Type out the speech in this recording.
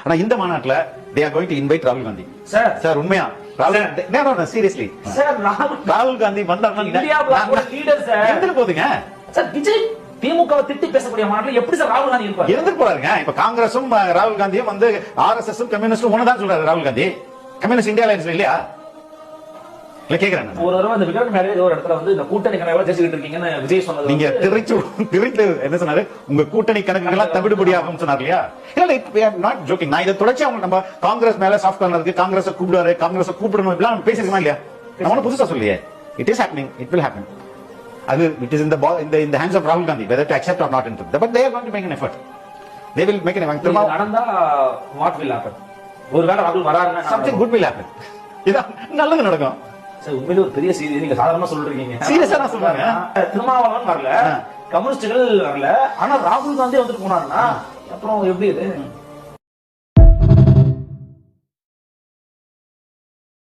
ஆனா இந்த மாநாட்டுல they are going to invite ராகுல் காந்தி. சார் உண்மையா சீரியஸ்லி ராகுல் காந்தி வந்தாங்க போதுங்க சார். விஜய் திமுக திட்டி பேசக்கூடிய மாநாட்டில் எப்படி சார் ராகுல் காந்தி இருப்பார்? இருந்துட்டு போறாருங்க. இப்ப காங்கிரசும் ராகுல் காந்தியும் வந்து ஆர்எஸ்எஸ் கம்யூனிஸ்டும் ஒண்ணுதான் சொல்றாரு. ராகுல் காந்தி கம்யூனிஸ்ட் இந்தியா அலையன்ஸ் இல்லையா? இல்ல கேக்குறேன். ஒரு தடவை அந்த விக்ரம் மேலே ஒரு இடத்துல வந்து இந்த கூட்டணி கணக்கு ஜெயிச்சுக்கிட்டு இருக்கீங்கன்னு விஜய் சொன்னது, நீங்க திரித்து என்ன சொன்னாரு? உங்க கூட்டணி கணக்குகள்லாம் தவிடுபடியாகும் சொன்னார் இல்லையா? இல்ல நாட் ஜோக்கிங். நான் இதை தொடர்ச்சி அவங்க நம்ம காங்கிரஸ் மேல சாஃப்ட் கார்னர் இருக்கு, காங்கிரஸ் கூப்பிடுவாரு, காங்கிரஸ் கூப்பிடணும் இப்படிலாம் பேசிருக்கோமா இல்லையா? நம்ம புதுசா சொல்லியே. It is happening, it will happen. அது it is in the hands of Rahul Gandhi whether to accept or not into it. But they are going to make an effort. They will make an effort. நடந்தா what will happen? ஒருவேளை ராகுல் வராருன்னா something good will happen. இது நல்லது நடக்கும். Sir உண்மையிலே ஒரு பெரிய செய்தி நீங்க சாதாரணமா சொல்றீங்க. சீரியஸா நான் சொல்றேன். திருமாவளவன் வரல, கம்யூனிஸ்டுகள் வரல, ஆனா ராகுல் காந்தி வந்துட்டு போனாருன்னா அப்புறம் எப்படி இது?